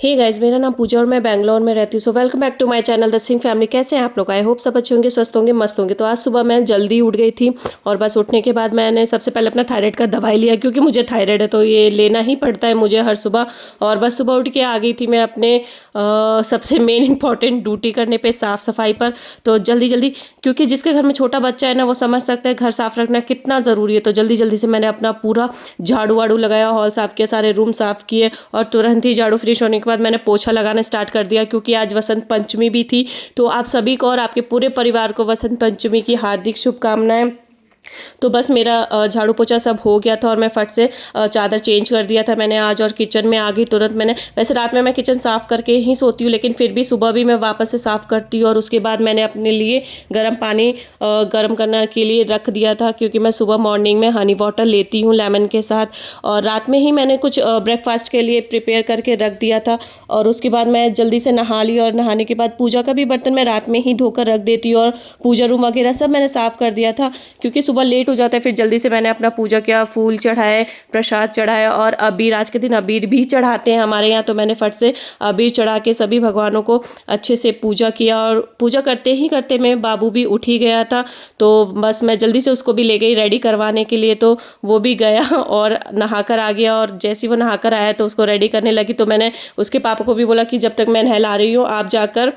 Hey guys, मेरा नाम पूजा और मैं बैंगलोर में रहती हूँ। So welcome back to my channel the Singh family. कैसे हैं आप लोग? आई होप सब अच्छे होंगे, स्वस्थ होंगे, मस्त होंगे। तो आज सुबह मैं जल्दी उठ गई थी और बस उठने के बाद मैंने सबसे पहले अपना थायराइड का दवाई लिया, क्योंकि मुझे थायराइड है तो ये लेना ही पड़ता है मुझे हर सुबह। और बस सुबह उठ के आ गई थी मैं अपने सबसे मेन इंपॉर्टेंट ड्यूटी करने पे, साफ़ सफाई पर। तो जल्दी जल्दी, क्योंकि जिसके घर में छोटा बच्चा है ना, वो समझ सकता है घर साफ रखना कितना ज़रूरी है। तो जल्दी जल्दी से मैंने अपना पूरा झाड़ू वाड़ू लगाया, हॉल साफ़ किया, सारे रूम साफ़ किए और तुरंत ही झाड़ू फ्रेश होने के बाद मैंने पोछा लगाना स्टार्ट कर दिया, क्योंकि आज वसंत पंचमी भी थी। तो आप सभी को और आपके पूरे परिवार को वसंत पंचमी की हार्दिक शुभकामनाएं। तो बस मेरा झाड़ू पोछा सब हो गया था और मैं फट से चादर चेंज कर दिया था मैंने आज, और किचन में आ गई तुरंत। मैंने वैसे रात में मैं किचन साफ़ करके ही सोती हूँ, लेकिन फिर भी सुबह भी मैं वापस से साफ़ करती हूँ। और उसके बाद मैंने अपने लिए गर्म पानी गर्म करने के लिए रख दिया था, क्योंकि मैं सुबह मॉर्निंग में हनी वाटर लेती हूँ लेमन के साथ। और रात में ही मैंने कुछ ब्रेकफास्ट के लिए प्रिपेयर करके रख दिया था। और उसके बाद मैं जल्दी से नहा ली, और नहाने के बाद पूजा का भी बर्तन मैं रात में ही धोकर रख देती हूँ, और पूजा रूम वगैरह सब मैंने साफ़ कर दिया था, क्योंकि सुबह लेट हो जाता है। फिर जल्दी से मैंने अपना पूजा किया, फूल चढ़ाए, प्रसाद चढ़ाया, और अबीर, आज के दिन अबीर भी चढ़ाते हैं हमारे यहाँ। तो मैंने फट से अबीर चढ़ा के सभी भगवानों को अच्छे से पूजा किया। और पूजा करते ही करते मैं बाबू भी उठ ही गया था, तो बस मैं जल्दी से उसको भी ले गई रेडी करवाने के लिए। तो वो भी गया और नहाकर आ गया, और जैसे ही वो नहाकर आया तो उसको रेडी करने लगी। तो मैंने उसके पापा को भी बोला कि जब तक मैं नहला रही हूँ आप जाकर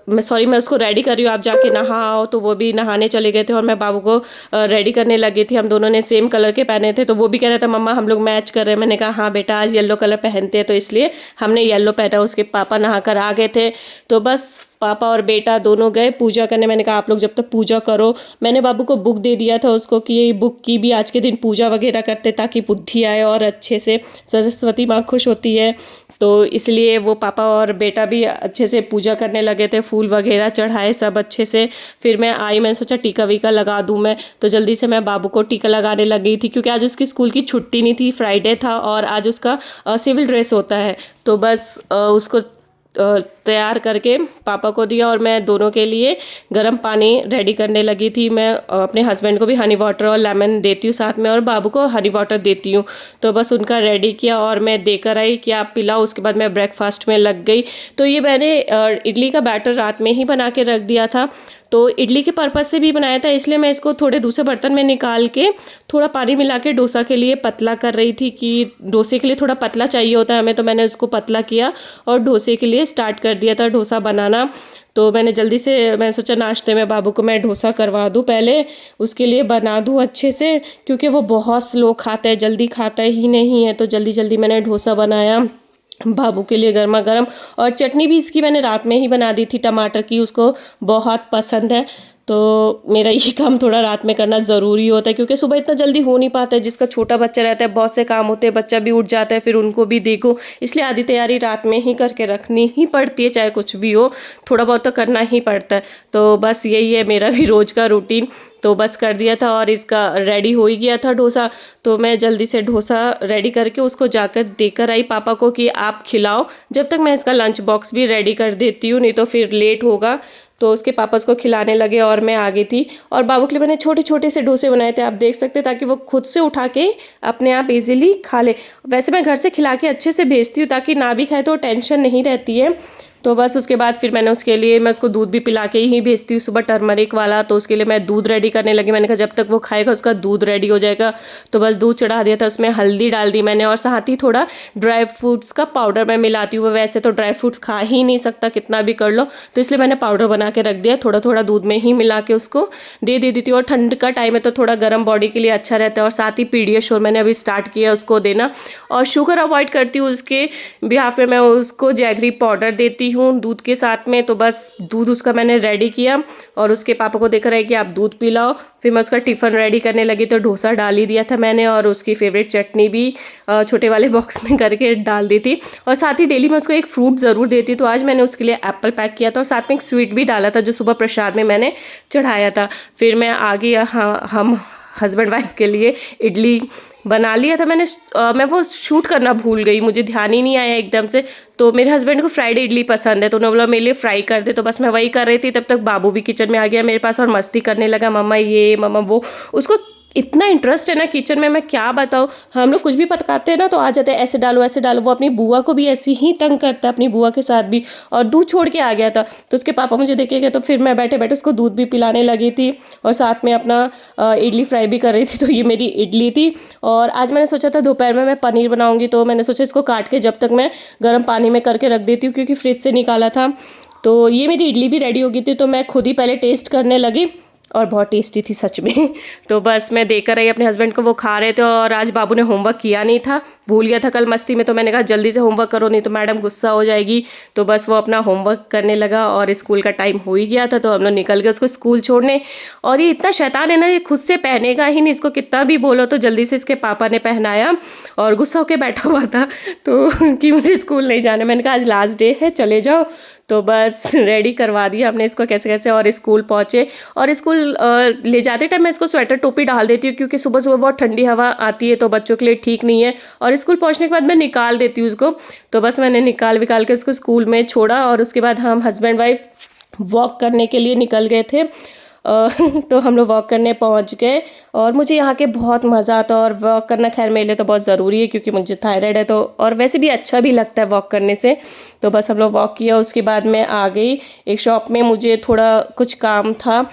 मैं उसको रेडी कर रही हूँ, आप जाके नहा आओ। तो वो भी नहाने चले गए थे और मैं बाबू को रेडी करने लगे थे। हम दोनों ने सेम कलर के पहने थे, तो वो भी कह रहा था मम्मा हम लोग मैच कर रहे हैं। मैंने कहा हाँ बेटा, आज येलो कलर पहनते हैं, तो इसलिए हमने येलो पहना। उसके पापा नहाकर आ गए थे, तो बस पापा और बेटा दोनों गए पूजा करने। मैंने कहा आप लोग जब तक पूजा करो। मैंने बाबू को बुक दे दिया था उसको कि ये बुक की भी आज के दिन पूजा वगैरह करते, ताकि बुद्धि आए और अच्छे से सरस्वती माँ खुश होती है। तो इसलिए वो पापा और बेटा भी अच्छे से पूजा करने लगे थे, फूल वगैरह चढ़ाए सब अच्छे से। फिर मैं आई, मैंने सोचा टीका वीका लगा दूँ मैं, तो जल्दी से मैं बाबू को टीका लगाने लग गई थी, क्योंकि आज उसकी स्कूल की छुट्टी नहीं थी, फ्राइडे था और आज उसका सिविल ड्रेस होता है। तो बस उसको तैयार करके पापा को दिया, और मैं दोनों के लिए गर्म पानी रेडी करने लगी थी। मैं अपने हस्बैंड को भी हनी वाटर और लेमन देती हूँ साथ में, और बाबू को हनी वाटर देती हूँ। तो बस उनका रेडी किया और मैं देकर आई कि आप पिलाओ। उसके बाद मैं ब्रेकफास्ट में लग गई। तो ये मैंने इडली का बैटर रात में ही बना के रख दिया था। तो इडली के पर्पज़ से भी बनाया था, इसलिए मैं इसको थोड़े दूसरे बर्तन में निकाल के थोड़ा पानी मिला के डोसा के लिए पतला कर रही थी, कि डोसे के लिए थोड़ा पतला चाहिए होता है हमें। तो मैंने उसको पतला किया और डोसे के लिए स्टार्ट कर दिया था डोसा बनाना। तो मैंने जल्दी से, मैं सोचा नाश्ते में बाबू को मैं डोसा करवा दूँ, पहले उसके लिए बना दूँ अच्छे से, क्योंकि वो बहुत स्लो खाता है, जल्दी खाता ही नहीं है। तो जल्दी जल्दी मैंने डोसा बनाया बाबू के लिए गर्मा गर्म। और चटनी भी इसकी मैंने रात में ही बना दी थी, टमाटर की, उसको बहुत पसंद है। तो मेरा ये काम थोड़ा रात में करना ज़रूरी होता है, क्योंकि सुबह इतना जल्दी हो नहीं पाता है। जिसका छोटा बच्चा रहता है, बहुत से काम होते हैं, बच्चा भी उठ जाता है, फिर उनको भी देखो, इसलिए आधी तैयारी रात में ही करके रखनी ही पड़ती है, चाहे कुछ भी हो, थोड़ा बहुत तो करना ही पड़ता है। तो बस यही है मेरा भी रोज़ का रूटीन। तो बस कर दिया था और इसका रेडी हो ही गया था डोसा। तो मैं जल्दी से डोसा रेडी करके उसको जाकर देकर आई पापा को कि आप खिलाओ, जब तक मैं इसका लंच बॉक्स भी रेडी कर देती हूँ, नहीं तो फिर लेट होगा। तो उसके पापा उसको खिलाने लगे और मैं आ गई थी। और बाबू के लिए मैंने छोटे छोटे से डोसे बनाए थे, आप देख सकते हैं, ताकि वो खुद से उठा के अपने आप इजीली खा ले। वैसे मैं घर से खिला के अच्छे से भेजती हूँ, ताकि ना भी खाए तो टेंशन नहीं रहती है। तो बस उसके बाद फिर मैंने उसके लिए, मैं उसको दूध भी पिला के ही भेजती हूँ सुबह, टर्मरिक वाला। तो उसके लिए मैं दूध रेडी करने लगी। मैंने कहा जब तक वो खाएगा उसका दूध रेडी हो जाएगा। तो बस दूध चढ़ा दिया था, उसमें हल्दी डाल दी मैंने, और साथ ही थोड़ा ड्राई फ्रूट्स का पाउडर मैं मिलाती हूँ। वैसे तो ड्राई फ्रूट्स खा ही नहीं सकता कितना भी कर लो, तो इसलिए मैंने पाउडर बना के रख दिया, थोड़ा थोड़ा दूध में ही मिला के उसको दे देती हूँ। और ठंड का टाइम है तो थोड़ा गर्म बॉडी के लिए अच्छा रहता है। और साथ ही पीडियाश्योर मैंने अभी स्टार्ट किया उसको देना, और शुगर अवॉइड करती हूँ उसके बिहाफ में। मैं उसको जैगरी पाउडर देती हूँ दूध के साथ में। तो बस दूध उसका मैंने रेडी किया और उसके पापा को देकर आई कि आप दूध पिलाओ। फिर मैं उसका टिफ़िन रेडी करने लगी, तो डोसा डाल ही दिया था मैंने, और उसकी फेवरेट चटनी भी छोटे वाले बॉक्स में करके डाल दी थी। और साथ ही डेली मैं उसको एक फ्रूट ज़रूर देती। तो आज मैंने उसके लिए एप्पल पैक किया था, और साथ में एक स्वीट भी डाला था, जो सुबह प्रसाद में मैंने चढ़ाया था। फिर मैं आगे हम हस्बैंड वाइफ के लिए इडली बना लिया था मैंने। मैं वो शूट करना भूल गई, मुझे ध्यान ही नहीं आया एकदम से। तो मेरे हस्बैंड को फ्राइड इडली पसंद है, तो उन्होंने बोला मेरे लिए फ्राई कर दे। तो बस मैं वही कर रही थी, तब तक बाबू भी किचन में आ गया मेरे पास और मस्ती करने लगा, मम्मा ये मम्मा वो। उसको इतना इंटरेस्ट है ना किचन में, मैं क्या बताऊँ। हम लोग कुछ भी पकाते हैं ना तो आ जाते हैं ऐसे डालो ऐसे डालो। वो अपनी बुआ को भी ऐसे ही तंग करता है, अपनी बुआ के साथ भी। और दूध छोड़ के आ गया था तो उसके पापा मुझे देखे गए, तो फिर मैं बैठे बैठे उसको दूध भी पिलाने लगी थी और साथ में अपना इडली फ्राई भी कर रही थी। तो ये मेरी इडली थी। और आज मैंने सोचा था दोपहर में मैं पनीर बनाऊंगी, तो मैंने सोचा इसको काट के जब तक मैं गर्म पानी में करके रख देती हूँ, क्योंकि फ्रिज से निकाला था। तो ये मेरी इडली भी रेडी हो गई थी, तो मैं खुद ही पहले टेस्ट करने लगी और बहुत टेस्टी थी सच में। तो बस मैं देकर आई अपने हस्बैंड को, वो खा रहे थे। और आज बाबू ने होमवर्क किया नहीं था, भूल गया था कल मस्ती में, तो मैंने कहा जल्दी से होमवर्क करो नहीं तो मैडम गुस्सा हो जाएगी। तो बस वो अपना होमवर्क करने लगा और स्कूल का टाइम हो ही गया था, तो हम लोग निकल गए उसको स्कूल छोड़ने। और ये इतना शैतान है ना, ये खुद से पहनेगा ही नहीं, इसको कितना भी बोलो। तो जल्दी से इसके पापा ने पहनाया और गुस्सा होकर बैठा हुआ था तो कि मुझे स्कूल नहीं जाना। मैंने कहा आज लास्ट डे है, चले जाओ। तो बस रेडी करवा दिया हमने इसको कैसे कैसे, और स्कूल पहुँचे। और स्कूल ले जाते टाइम मैं इसको स्वेटर टोपी डाल देती हूँ, क्योंकि सुबह सुबह बहुत ठंडी हवा आती है तो बच्चों के लिए ठीक नहीं है। और स्कूल पहुँचने के बाद मैं निकाल देती हूँ उसको। तो बस मैंने निकाल विकाल के उसको स्कूल में छोड़ा और उसके बाद हम हस्बैंड वाइफ वॉक करने के लिए निकल गए थे। तो हम लोग वॉक करने पहुंच गए और मुझे यहाँ के बहुत मज़ा आता है। और वॉक करना खैर मेरे लिए तो बहुत ज़रूरी है, क्योंकि मुझे थायराइड है, तो और वैसे भी अच्छा भी लगता है वॉक करने से। तो बस हम लोग वॉक किया, उसके बाद मैं आ गई एक शॉप में, मुझे थोड़ा कुछ काम था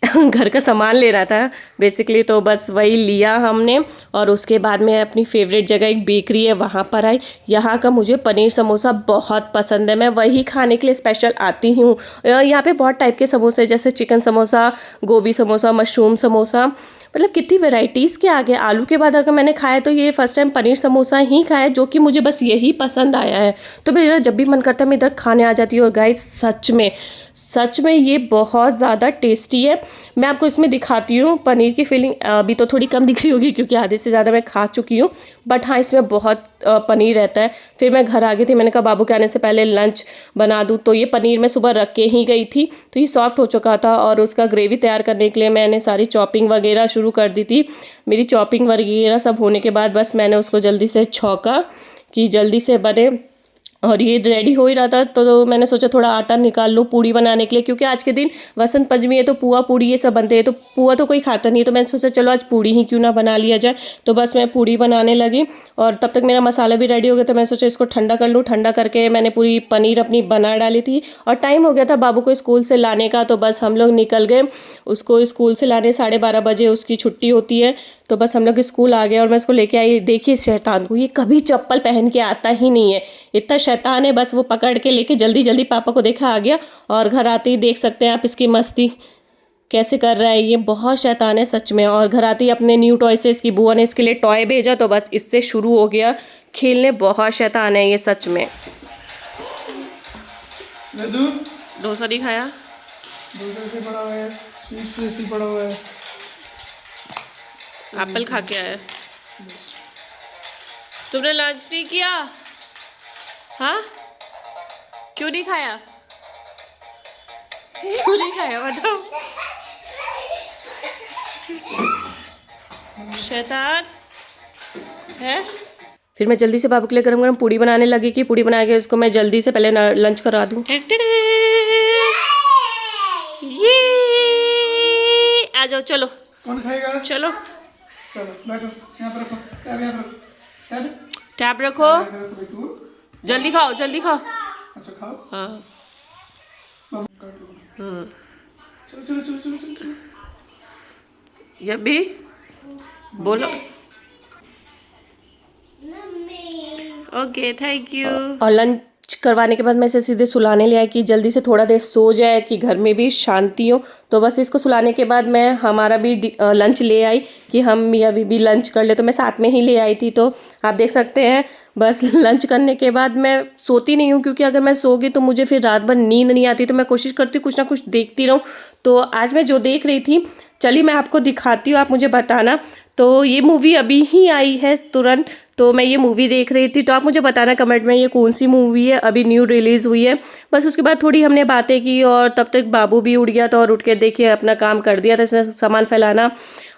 घर का सामान ले रहा था बेसिकली, तो बस वही लिया हमने। और उसके बाद में अपनी फेवरेट जगह एक बेकरी है वहाँ पर आई। यहाँ का मुझे पनीर समोसा बहुत पसंद है, मैं वही खाने के लिए स्पेशल आती हूँ। यहाँ पे बहुत टाइप के समोसे, जैसे चिकन समोसा, गोभी समोसा, मशरूम समोसा, मतलब कितनी वैरायटीज़ के आ गए। आलू के बाद अगर मैंने खाया तो ये फर्स्ट टाइम पनीर समोसा ही खाया, जो कि मुझे बस यही पसंद आया है। तो मेरा जब भी मन करता है मैं इधर खाने आ जाती हूँ। और गाइस सच में ये बहुत ज़्यादा टेस्टी है। मैं आपको इसमें दिखाती हूँ पनीर की फीलिंग। अभी तो थोड़ी कम दिख रही होगी क्योंकि आधे से ज़्यादा मैं खा चुकी हूँ, बट हाँ इसमें बहुत पनीर रहता है। फिर मैं घर आ गई थी, मैंने कहा बाबू के आने से पहले लंच बना दूँ। तो ये पनीर मैं सुबह रख के ही गई थी, तो ये सॉफ्ट हो चुका था। और उसका ग्रेवी तैयार करने के लिए मैंने सारी चॉपिंग वगैरह शुरू कर दी थी। मेरी चॉपिंग वगैरह सब होने के बाद बस मैंने उसको जल्दी से छौंका कि जल्दी से बने। और ये रेडी हो ही रहा था तो मैंने सोचा थोड़ा आटा निकाल लूँ पूड़ी बनाने के लिए, क्योंकि आज के दिन वसंत पंचमी है तो पुआ पूड़ी ये सब बनते हैं। तो पुआ तो कोई खाता नहीं है, तो मैंने सोचा चलो आज पूड़ी ही क्यों ना बना लिया जाए। तो बस मैं पूड़ी बनाने लगी और तब तक मेरा मसाला भी रेडी हो गया। तो मैं सोचा इसको ठंडा कर लूँ। ठंडा करके मैंने पूरी पनीर अपनी बना डाली थी और टाइम हो गया था बाबू को स्कूल से लाने का। तो बस हम लोग निकल गए उसको स्कूल से लाने। 12:30 बजे उसकी छुट्टी होती है। तो बस हम लोग स्कूल आ गए और मैं इसको लेके आई। देखिए शैतान को, ये कभी चप्पल पहन के आता ही नहीं है, इतना शैतान है। बस वो पकड़ के लेके जल्दी जल्दी पापा को देखा आ गया। और घर आते ही देख सकते हैं आप इसकी मस्ती कैसे कर रहा है, ये बहुत शैतान है सच में। और घर आते ही अपने न्यू टॉय से, इसकी बुआ ने इसके लिए टॉय भेजा तो बस इससे शुरू हो गया खेलने। बहुत शैतान है ये सच में। डोसा नहीं खाया, डोसा से पड़ा हुआ है, स्वीट्स जैसी पड़ा हुआ है, एप्पल खा के आया। तुमने लंच नहीं किया? हाँ क्यों नहीं खाया? क्यों नहीं खाया बताओ? शैतान है। फिर मैं जल्दी से बाबू के लिए गरम गरम पूड़ी बनाने लगी कि पूड़ी बना के उसको मैं जल्दी से पहले लंच करा दूँ। ये आ जाओ, चलो कौन खाएगा? चलो चलो बैठो, यहाँ पर रखो, टैब यहाँ पर रखो, टैब रखो, बेटू। जल्दी खाओ जल्दी खाओ। अच्छा खाओ। हाँ काट लो। चलो चलो चलो चलो चलो चलो। ये भी बोलो ओके थैंक यू। और लंच करवाने के बाद मैं इसे सीधे सुलाने ले आई कि जल्दी से थोड़ा देर सो जाए कि घर में भी शांति हो। तो बस इसको सुलाने के बाद मैं हमारा भी लंच ले आई कि हम अभी भी लंच कर ले। तो मैं साथ में ही ले आई थी। तो आप देख सकते हैं बस लंच करने के बाद मैं सोती नहीं हूँ, क्योंकि अगर मैं सो गई तो मुझे फिर रात भर नींद नहीं आती। तो मैं कोशिश करती हूँ कुछ ना कुछ देखती रहूँ। तो आज मैं जो देख रही थी, चलिए मैं आपको दिखाती हूँ, आप मुझे बताना। तो ये मूवी अभी ही आई है तुरंत, तो मैं ये मूवी देख रही थी। तो आप मुझे बताना कमेंट में ये कौन सी मूवी है, अभी न्यू रिलीज़ हुई है। बस उसके बाद थोड़ी हमने बातें की और तब तक बाबू भी उठ गया था और उठ के देखिए अपना काम कर दिया था, इसने सामान फैलाना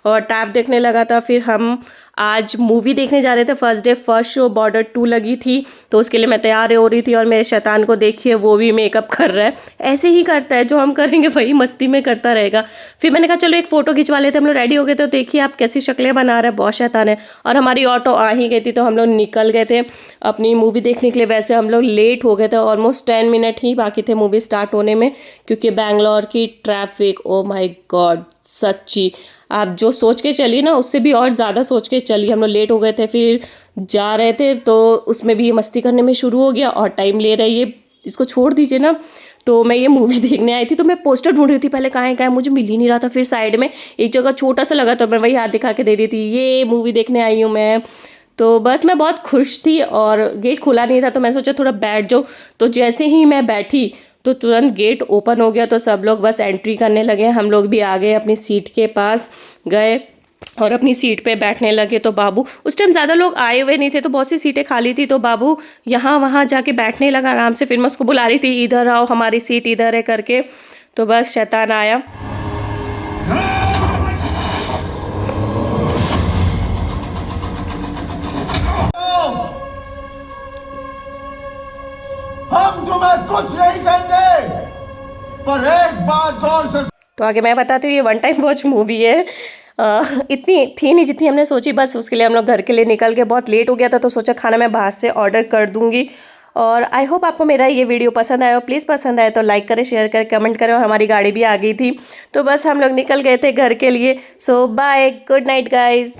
और टैब देखने लगा था। फिर हम आज मूवी देखने जा रहे थे। First day first show border 2 लगी थी, तो उसके लिए मैं तैयार हो रही थी और मेरे शैतान को देखिए वो भी मेकअप कर रहा है। ऐसे ही करता है, जो हम करेंगे वही मस्ती में करता रहेगा। फिर मैंने कहा चलो एक फ़ोटो खिंचवा लेते, हम लोग रेडी हो गए थे। तो देखिए आप कैसी शक्लें बना रहा है, बहुत शैतान है। और हमारी ऑटो आ ही गई थी, तो हम लोग निकल गए थे अपनी मूवी देखने के लिए। वैसे हम लोग लेट हो गए थे, ऑलमोस्ट 10 मिनट ही बाकी थे मूवी स्टार्ट होने में, क्योंकि बैंगलोर की ट्रैफिक, ओ माय गॉड, सच्ची आप जो सोच के चली ना उससे भी और ज़्यादा सोच के चली। हम लोग लेट हो गए थे, फिर जा रहे थे तो उसमें भी मस्ती करने में शुरू हो गया और टाइम ले रही है, इसको छोड़ दीजिए ना। तो मैं ये मूवी देखने आई थी, तो मैं पोस्टर ढूंढ रही थी, पहले कहाँ है मुझे मिल ही नहीं रहा था। फिर साइड में एक जगह छोटा सा लगा, तो मैं वही हाथ दिखा के दे रही थी, ये मूवी देखने आई हूँ मैं। तो बस मैं बहुत खुश थी और गेट खुला नहीं था, तो मैं सोचा थोड़ा बैठ जाऊँ। तो जैसे ही मैं बैठी तो तुरंत गेट ओपन हो गया, तो सब लोग बस एंट्री करने लगे। हम लोग भी आ गए, अपनी सीट के पास गए और अपनी सीट पे बैठने लगे। तो बाबू, उस टाइम ज़्यादा लोग आए हुए नहीं थे, तो बहुत सी सीटें खाली थी, तो बाबू यहाँ वहाँ जाके बैठने लगा आराम से। फिर मैं उसको बुला रही थी, इधर आओ, हमारी सीट इधर है करके। तो बस शैतान आया। हम तुम्हें कुछ नहीं कहेंगे, पर एक बात गौर से। तो आगे मैं बताती हूँ, ये वन टाइम वॉच मूवी है। इतनी थी नहीं जितनी हमने सोची, बस उसके लिए हम लोग घर के लिए निकल गए। बहुत लेट हो गया था, तो सोचा खाना मैं बाहर से ऑर्डर कर दूंगी। और आई होप आपको मेरा ये वीडियो पसंद आया हो। प्लीज़ पसंद आए तो लाइक करें, शेयर करें, कमेंट करें। और हमारी गाड़ी भी आ गई थी, तो बस हम लोग निकल गए थे घर के लिए। सो बाय, गुड नाइट गाइज।